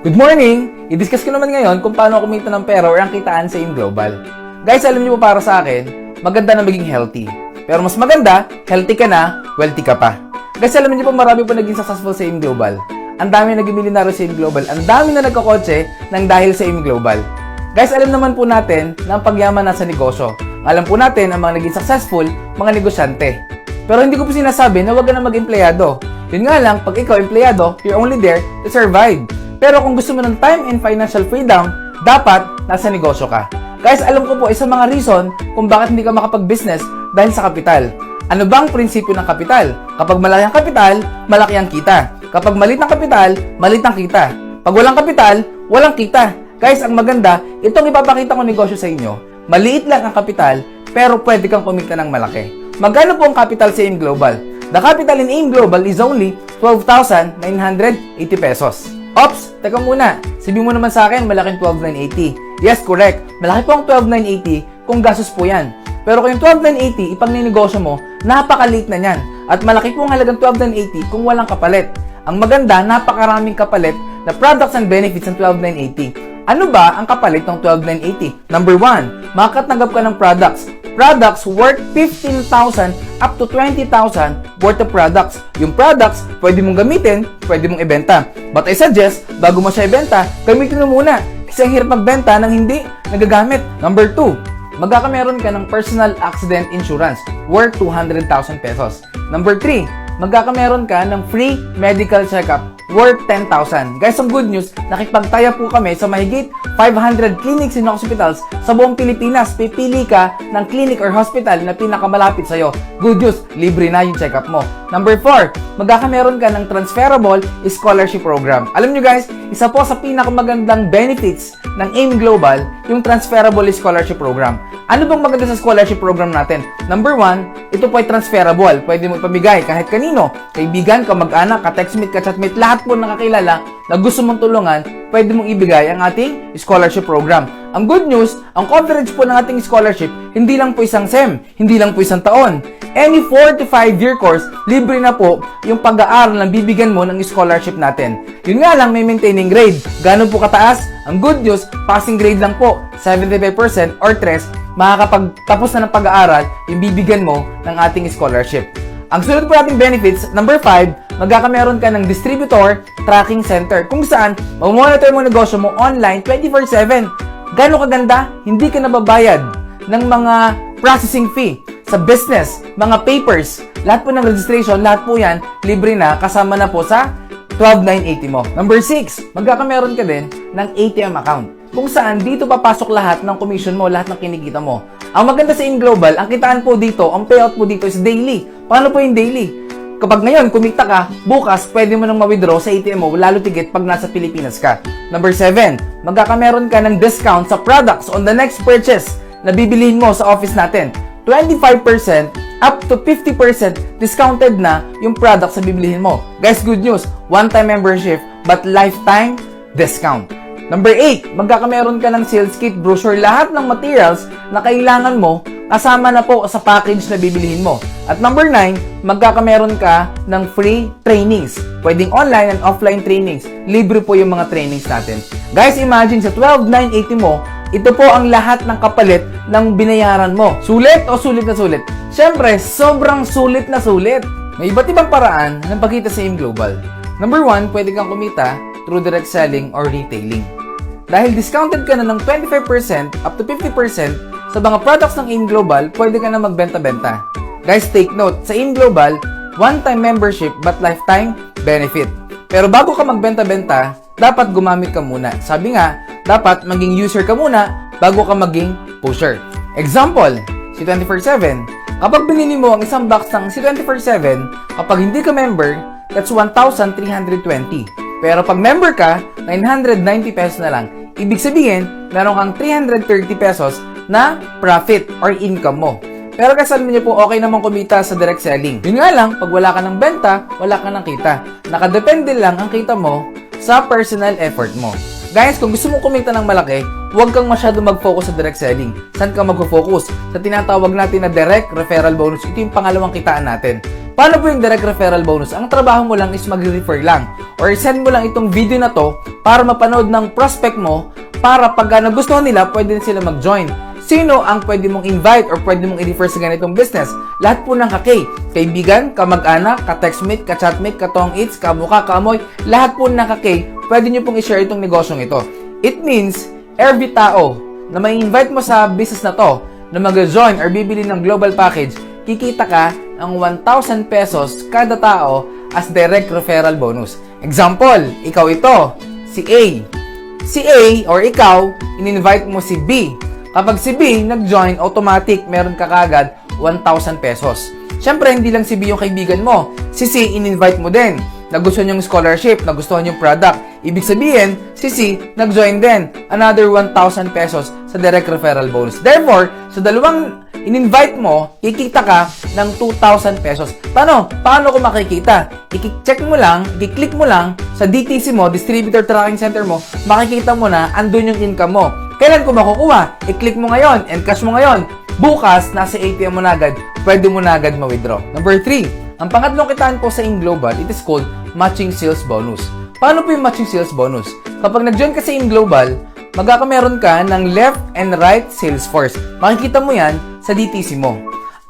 Good morning! I-discuss ko naman ngayon kung paano kumita ng pera or ang kitaan sa Global. Guys, alam niyo po para sa akin, maganda na maging healthy. Pero mas maganda, healthy ka na, wealthy ka pa. Guys, alam niyo po marami po naging successful sa Global. Ang dami naging milyonaryo sa Global. Ang dami na nagkakotse nang dahil sa Global. Guys, alam naman po natin na ang pagyaman nasa negosyo. Alam po natin ang mga naging successful, mga negosyante. Pero hindi ko po sinasabi na huwag ka na mag-empleyado. Yun nga lang, pag ikaw empleyado, you're only there to survive. Pero kung gusto mo ng time and financial freedom, dapat nasa negosyo ka. Guys, alam ko po isang mga reason kung bakit hindi ka makapag-business dahil sa kapital. Ano bang prinsipyo ng kapital? Kapag malaki ang kapital, malaki ang kita. Kapag maliit ang kapital, maliit ang kita. Pag walang kapital, walang kita. Guys, ang maganda, itong ipapakita ko negosyo sa inyo, maliit lang ang kapital, pero pwede kang kumita ng malaki. Magkano po ang capital sa AIM Global? The capital in AIM Global is only 12,980 pesos. Ops, teka muna. Sabi mo naman sa akin, malaking 12,980. Yes, correct. Malaki po ang 12,980 kung gastos po yan. Pero kung yung 12,980, ipang ninegosyo mo, napakaliit na yan. At malaki po ang halagang 12,980 kung walang kapalit. Ang maganda, napakaraming kapalit na products and benefits ng 12,980. Ano ba ang kapalit ng 12,980? Number 1, makakatanggap ka ng products. Products worth 15,000 up to 20,000 worth of products. Yung products, pwede mong gamitin, pwede mong ibenta. But I suggest, bago mo siya ibenta, gamitin mo muna. Kasi ang hirap magbenta nang hindi nagagamit. Number 2, magkakameron ka ng personal accident insurance worth 200,000 pesos. Number 3, magkakameron ka ng free medical checkup worth 10,000. Guys, ang good news, nakipagtaya po kami sa mahigit 500 clinics and hospitals sa buong Pilipinas. Pipili ka ng clinic or hospital na pinakamalapit sa'yo. Good news, libre na yung check-up mo. Number 4, magkakameron ka ng transferable scholarship program. Alam nyo guys, isa po sa pinakamagandang benefits ng AIM Global, yung transferable scholarship program. Ano bang maganda sa scholarship program natin? Number 1, ito po ay transferable. Pwede mo ipamigay kahit kanino. Kaibigan, kamag-anak, ka-textmate, ka-chatmate, lahat po nakakilala na gusto mong tulungan, pwede mong ibigay ang ating scholarship program. Ang good news, ang coverage po ng ating scholarship, hindi lang po isang SEM, hindi lang po isang taon. Any 4 to 5 year course, libre na po yung pag-aaral na bibigyan mo ng scholarship natin. Yun nga lang, may maintaining grade. Gano'n po kataas? Ang good news, passing grade lang po, 75% or 3, makakapagtapos na ng pag-aaral yung bibigyan mo ng ating scholarship. Ang sunod po nating benefits, number 5, magkakameron ka ng distributor tracking center kung saan mamonitor mo negosyo mo online 24/7. Gano'ng kaganda? Hindi ka nababayad ng mga processing fee sa business, mga papers, lahat po ng registration, lahat po yan, libre na, kasama na po sa 12,980 mo. Number 6, magkakameron ka din ng ATM account kung saan dito papasok lahat ng commission mo, lahat ng kinikita mo. Ang maganda sa AIM Global, ang kitaan po dito, ang payout po dito is daily. Paano po yung daily? Kapag ngayon, kumita ka, bukas, pwede mo nang ma-withdraw sa ATM mo, lalo tigit pag nasa Pilipinas ka. Number 7, magkakameron ka ng discount sa products on the next purchase na bibilihin mo sa office natin. 25% up to 50% discounted na yung products na bibilihin mo. Guys, good news, one-time membership but lifetime discount. Number 8, magkakameron ka ng sales kit, brochure, lahat ng materials na kailangan mo kasama na po sa package na bibilihin mo. At number 9, magkakameron ka ng free trainings. Pwedeng online and offline trainings. Libre po yung mga trainings natin. Guys, imagine sa 12,980 mo, ito po ang lahat ng kapalit ng binayaran mo. Sulit o sulit na sulit? Siyempre, sobrang sulit na sulit. May iba't ibang paraan ng pagkita sa AIM Global. Number 1, pwede kang kumita through direct selling or retailing. Dahil discounted ka na ng 25% up to 50% sa mga products ng AIM Global, pwede ka na magbenta-benta. Guys, take note, sa AIM Global, one-time membership but lifetime benefit. Pero bago ka magbenta-benta, dapat gumamit ka muna. Sabi nga, dapat maging user ka muna bago ka maging pusher. Example, si 24/7. Kapag binili mo ang isang box ng si 24/7, kapag hindi ka member, that's 1,320. Pero pag member ka, 990 pesos na lang. Ibig sabihin, meron kang 330 pesos na profit or income mo. Pero kasi alam niyo po, okay naman kumita sa direct selling. Yun nga lang, pag wala ka ng benta, wala ka ng kita. Nakadepende lang ang kita mo sa personal effort mo. Guys, kung gusto mong kumita ng malaki, huwag kang masyado mag-focus sa direct selling. Saan ka mag-focus? Sa tinatawag natin na direct referral bonus. Ito yung pangalawang kitaan natin. Paano po yung direct referral bonus? Ang trabaho mo lang is mag-refer lang or send mo lang itong video na to para mapanood ng prospect mo para pag nagustuhan nila, pwede sila mag-join. Sino ang pwede mong invite or pwede mong i-refer sa ganitong business? Lahat po ng kaibigan, kamag-anak, ka-textmate, ka-chatmate, ka-tong-its, kamuka, kaamoy, lahat po ng pwede nyo pong i-share itong negosyong ito. It means, every tao na may invite mo sa business na to, na mag-join or bibili ng global package, kikita ka ng 1,000 pesos kada tao as direct referral bonus. Example, ikaw ito, si A. Si A or ikaw, in-invite mo si B. Kapag si B nag-join, automatic meron ka kagad 1,000 pesos. Siyempre, hindi lang si B yung kaibigan mo. Si C, in-invite mo din. Nagustuhan yung scholarship, nagustuhan yung product. Ibig sabihin, si C, nag-join din. Another 1,000 pesos sa direct referral bonus. Therefore, sa dalawang in-invite mo, kikita ka ng 2,000 pesos. Paano ko makikita? I-check mo lang, i-click mo lang sa DTC mo, Distributor Tracking Center mo, makikita mo na andun yung income mo. Kailan ko makukuha? I-click mo ngayon, encash mo ngayon. Bukas, nasa ATM mo na agad, pwede mo na agad ma-withdraw. Number 3, ang pangatlong kitaan po sa InGlobal, it is called Matching Sales Bonus. Paano po yung Matching Sales Bonus? Kapag nag-join ka sa InGlobal, magkakameron ka ng left and right sales force. Makikita mo yan sa DTC mo.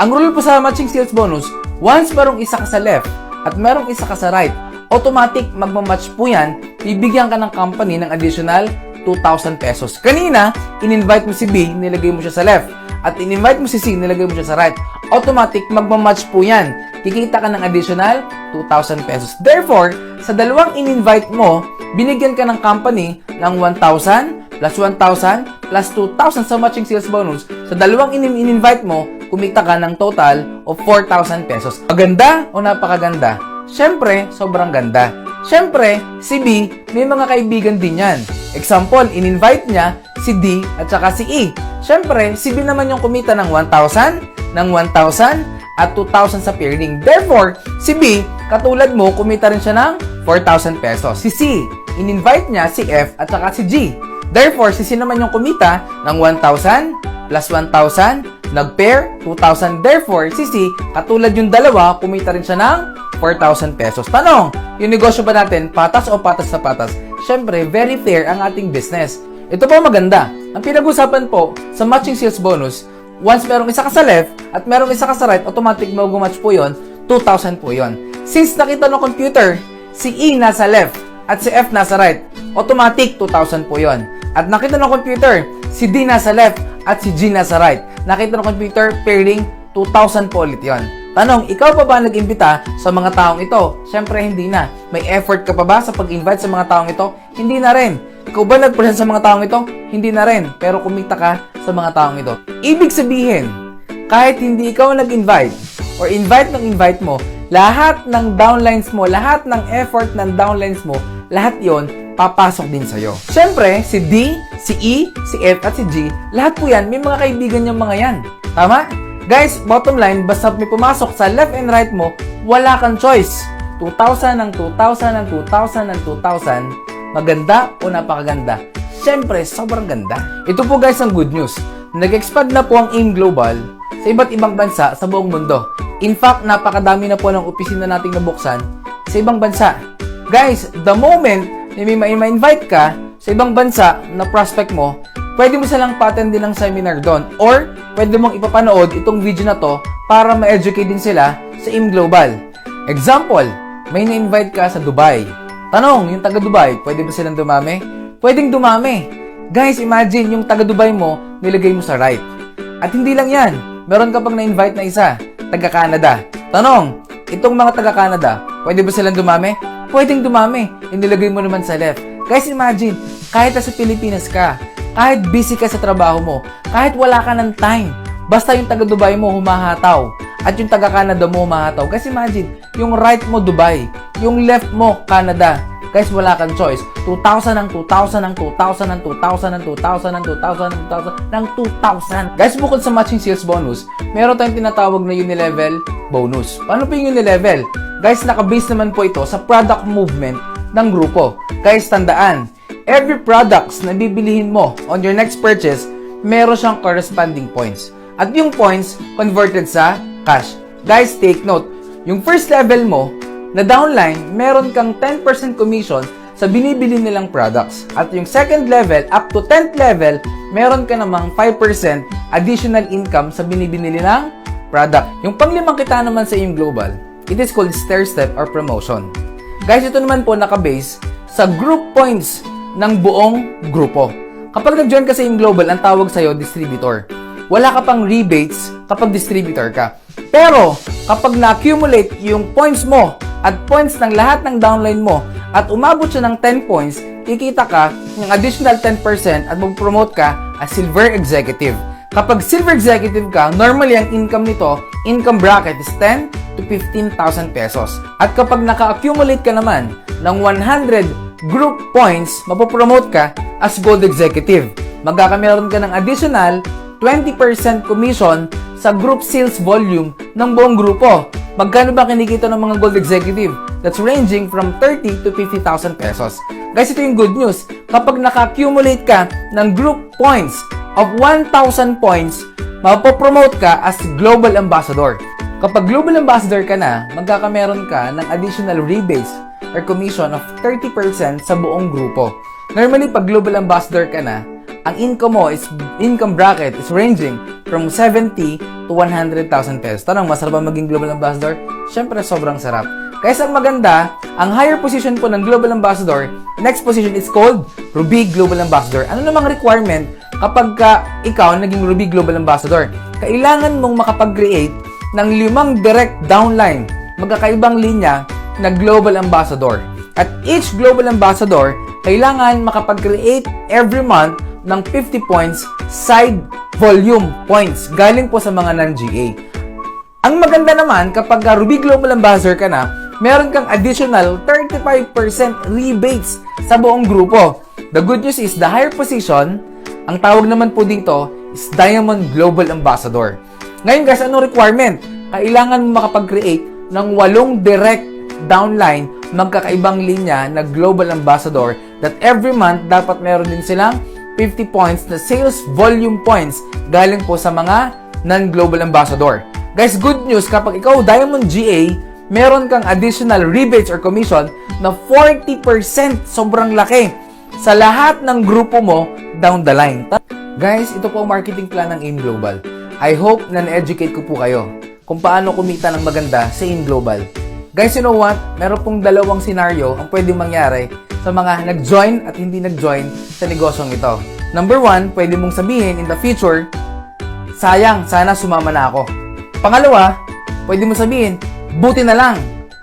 Ang rule po sa Matching Sales Bonus, once merong isa ka sa left at merong isa ka sa right, automatic magmamatch po yan, bibigyan ka ng company ng additional 2,000 pesos. Kanina, in-invite mo si B, nilagay mo siya sa left. At in-invite mo si C, nilagay mo siya sa right. Automatic, magmamatch po yan. Kikita ka ng additional 2,000 pesos. Therefore, sa dalawang in-invite mo, binigyan ka ng company ng 1,000 plus 1,000 plus 2,000 sa matching sales bonus. Sa dalawang in-invite mo, kumita ka ng total of 4,000 pesos. Maganda o napakaganda? Siyempre, sobrang ganda. Siyempre, si B, may mga kaibigan din yan. Example, in-invite niya si D at saka si E. Siyempre, si B naman yung kumita ng 1,000, ng 1,000 at 2,000 sa pairing. Therefore, si B, katulad mo, kumita rin siya ng 4,000 pesos. Si C, in-invite niya si F at saka si G. Therefore, si C naman yung kumita ng 1,000 plus 1,000, nag-pair, 2,000. Therefore, si C, katulad yung dalawa, kumita rin siya ng 4,000 pesos. Tanong, yung negosyo ba natin, patas o patas sa patas? Siyempre, very fair ang ating business. Ito po maganda. Ang pinag-usapan po sa matching sales bonus, once merong isa ka sa left at merong isa ka sa right, automatic mag-match po yon, 2,000 po yon. Since nakita ng computer, si E nasa left at si F nasa right, automatic 2,000 po yon. At nakita ng computer, si D nasa left at si G nasa right. Nakita ng computer, pairing, 2,000 po ulit yon. Tanong, ikaw pa ba nag-imbita sa mga taong ito? Siyempre, hindi na. May effort ka pa ba sa pag-invite sa mga taong ito? Hindi na rin. Ikaw ba nag-present sa mga taong ito? Hindi na rin. Pero kumita ka sa mga taong ito. Ibig sabihin, kahit hindi ikaw nag-invite or invite ng invite mo, lahat ng downlines mo, lahat ng effort ng downlines mo, lahat yon papasok din sa'yo. Siyempre, si D, si E, si F at si G, lahat po yan, may mga kaibigan yung mga yan. Tama? Guys, bottom line, basta may pumasok sa left and right mo, wala kang choice. 2,000 ng 2,000 ng 2,000 ng 2,000, maganda o napakaganda? Siyempre, sobrang ganda. Ito po guys ang good news. Nag-expand na po ang AIM Global sa iba't ibang bansa sa buong mundo. In fact, napakadami na po ng opisina nating nabuksan sa ibang bansa. Guys, the moment na may ma-invite ka sa ibang bansa na prospect mo, pwede mo silang pa-attend din ng seminar doon or pwede mong ipapanood itong video na to para ma-educate din sila sa AIM Global. Example, may na-invite ka sa Dubai. Tanong, yung taga Dubai, pwede ba silang dumami? Pwedeng dumami. Guys, imagine yung taga Dubai mo, nilagay mo sa right. At hindi lang yan, meron ka pang na-invite na isa, taga Canada. Tanong, itong mga taga Canada, pwede ba silang dumami? Pwedeng dumami, inilagay mo naman sa left. Guys, imagine, kahit sa Pilipinas ka, kahit busy ka sa trabaho mo, kahit wala ka ng time, basta yung taga Dubai mo humahataw at yung taga Canada mo humahataw. Kasi imagine, yung right mo Dubai, yung left mo Canada. Guys, wala kang choice. 2,000 ng 2,000 ng 2,000 ng 2,000 ng 2,000 ng 2,000 ng 2,000 ng 2,000. Guys, bukod sa matching sales bonus, meron tayong tinatawag na unilevel bonus. Paano po yung unilevel? Guys, nakabase naman po ito sa product movement ng grupo. Guys, tandaan, every products na bibilihin mo on your next purchase, meron siyang corresponding points. At yung points, converted sa cash. Guys, take note, Yung first level mo, na downline, meron kang 10% commission sa binibili nilang products. At yung second level, up to 10th level, meron ka namang 5% additional income sa binibili nilang product. Yung panglimang kita naman sa Aim Global, it is called stair step or promotion. Guys, ito naman po nakabase sa group points ng buong grupo. Kapag nag-join ka sa Aim Global, ang tawag sa'yo, distributor. Wala ka pang rebates kapag distributor ka. Pero, kapag na-accumulate yung points mo at points ng lahat ng downline mo at umabot siya ng 10 points, kikita ka ng additional 10% at mag-promote ka as silver executive. Kapag silver executive ka, normally ang income nito, income bracket is 10 to 15,000 pesos. At kapag naka-accumulate ka naman ng 100 group points, mapopromote ka as gold executive. Magkakameron ka ng additional 20% commission sa group sales volume ng buong grupo. Magkano ba kinikita ng mga gold executive? That's ranging from 30 to 50,000 pesos. Guys, ito yung good news. Kapag naka-accumulate ka ng group points of 1,000 points, mapopromote ka as global ambassador. Kapag global ambassador ka na, magkakameron ka ng additional rebates or commission of 30% sa buong grupo. Normally, pag global ambassador ka na, ang income bracket is ranging from 70 to 100,000 pesos. Tanong, masarap ba maging global ambassador? Siyempre, sobrang sarap. Kaya ang maganda, ang higher position po ng global ambassador, next position is called Ruby Global Ambassador. Ano namang requirement kapag ikaw naging Ruby Global Ambassador? Kailangan mong makapag-create ng 5 direct downline, magkakaibang linya na global ambassador. At each global ambassador, kailangan makapag-create every month ng 50 points side volume points galing po sa mga non-GA. Ang maganda naman, kapag Ruby Global Ambassador ka na, meron kang additional 35% rebates sa buong grupo. The good news is, the higher position, ang tawag naman po dito is Diamond Global Ambassador. Ngayon guys, anong requirement? Kailangan mo makapag-create ng 8 direct downline, magkakaibang linya na Global Ambassador that every month dapat meron din silang 50 points na sales volume points galing po sa mga non-global ambassador. Guys, good news, kapag ikaw Diamond GA, meron kang additional rebates or commission na 40%, sobrang laki, sa lahat ng grupo mo down the line. Guys, ito po ang marketing plan ng Aim Global. I hope na na-educate ko po kayo kung paano kumita ng maganda sa Aim Global. Guys, you know what? Meron pong dalawang scenario ang pwedeng mangyari sa mga nag-join at hindi nag-join sa negosyong ito. Number 1, pwede mong sabihin in the future, sayang, sana sumama na ako. Pangalawa, pwede mong sabihin, buti na lang,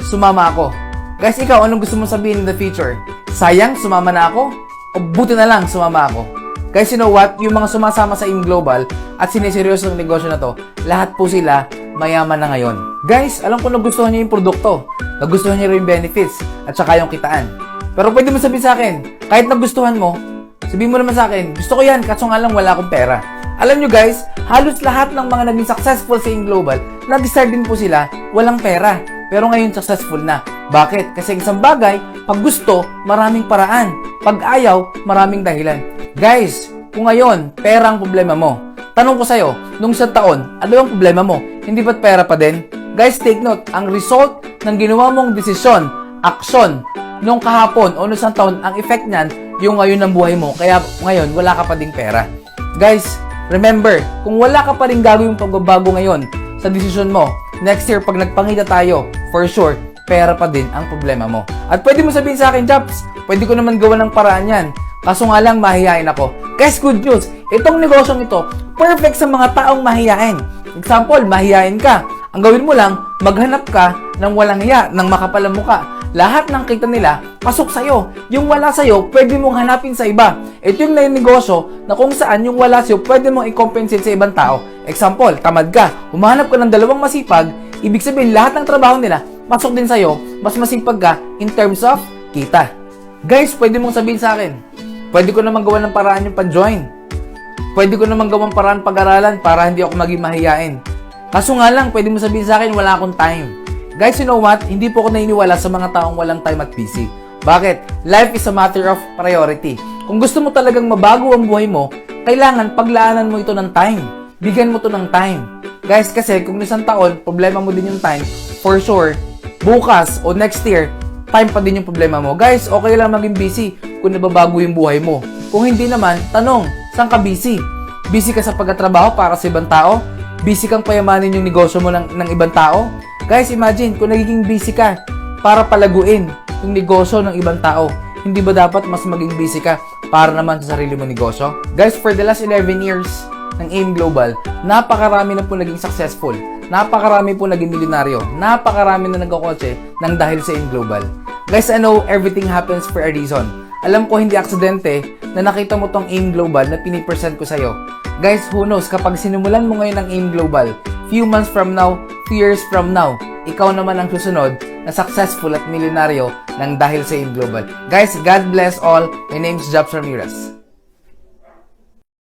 sumama ako. Guys, ikaw, anong gusto mong sabihin in the future? Sayang, sumama na ako? O buti na lang, sumama ako? Guys, you know what? Yung mga sumasama sa Aim Global at sineseryoso ng negosyo na to, lahat po sila mayaman na ngayon. Guys, alam ko nagustuhan niyo yung produkto, nagustuhan niyo rin yung benefits, at saka yung kitaan. Pero pwede mo sabihin sa akin, kahit nagustuhan mo, sabihin mo naman sa akin, gusto ko yan, kaso nga lang wala akong pera. Alam nyo guys, halos lahat ng mga naging successful sa Aim Global, nag-start din po sila, walang pera. Pero ngayon successful na. Bakit? Kasi isang bagay, pag gusto, maraming paraan. Pag ayaw, maraming dahilan. Guys, kung ngayon, pera ang problema mo, tanong ko sa'yo, nung isang taon, ano ang problema mo? Hindi ba't pera pa din? Guys, take note, ang result ng ginawa mong desisyon, aksyon, nung kahapon o nung isang taon, ang effect niyan, yung ngayon ng buhay mo. Kaya ngayon, wala ka pa ding pera. Guys, remember, kung wala ka pa rin gagawin pagbabago ngayon sa desisyon mo, next year, pag nagpangita tayo, for sure, pera pa din ang problema mo. At pwede mo sabihin sa akin, Japs, pwede ko naman gawa ng paraan yan. Kaso nga lang, mahihain ako. Guys, good news, itong negosyong ito, perfect sa mga taong mahihain. Example, mahihain ka. Ang gawin mo lang, maghanap ka ng walang hiya, ng makapalang muka. Lahat ng kita nila, pasok sa'yo. Yung wala sa'yo, pwede mong hanapin sa iba. Ito yung negosyo na kung saan yung wala sa'yo, pwede mong i-compensate sa ibang tao. Example, tamad ka, humahanap ka ng 2 masipag, ibig sabihin lahat ng trabaho nila, pasok din sa'yo, mas masipag ka in terms of kita. Guys, pwede mong sabihin sa akin, pwede ko naman gawa ng paraan yung pan-join. Pwede ko naman gawang paraan pag-aralan para hindi ako maging mahiyain. Kaso nga lang, pwede mo sabihin sa akin, wala akong time. Guys, you know what? Hindi po ako naniniwala sa mga taong walang time at busy. Bakit? Life is a matter of priority. Kung gusto mo talagang mabago ang buhay mo, kailangan paglaanan mo ito ng time. Bigyan mo to ng time. Guys, kasi kung isang taon, problema mo din yung time, for sure, bukas o next year, time pa din yung problema mo. Guys, okay lang maging busy kung nababago yung buhay mo. Kung hindi naman, tanong, saan ka busy? Busy ka sa pagtatrabaho para sa ibang tao? Busy kang payamanin yung negosyo mo ng ibang tao? Guys, imagine, kung nagiging busy ka para palaguin yung negosyo ng ibang tao, hindi ba dapat mas maging busy ka para naman sa sarili mo negosyo? Guys, for the last 11 years ng AIM Global, napakarami na po naging successful. Napakarami po naging milyonaryo. Napakarami na nagkakotse ng dahil sa AIM Global. Guys, I know everything happens for a reason. Alam ko hindi aksidente na nakita mo tong AIM Global na pinipresent ko sa'yo. Guys, who knows, kapag sinimulan mo ngayon ng AIM Global, few months from now, few years from now, ikaw naman ang susunod na successful at milyonaryo ng dahil sa AIM Global. Guys, God bless all. My name is Jobs Ramirez.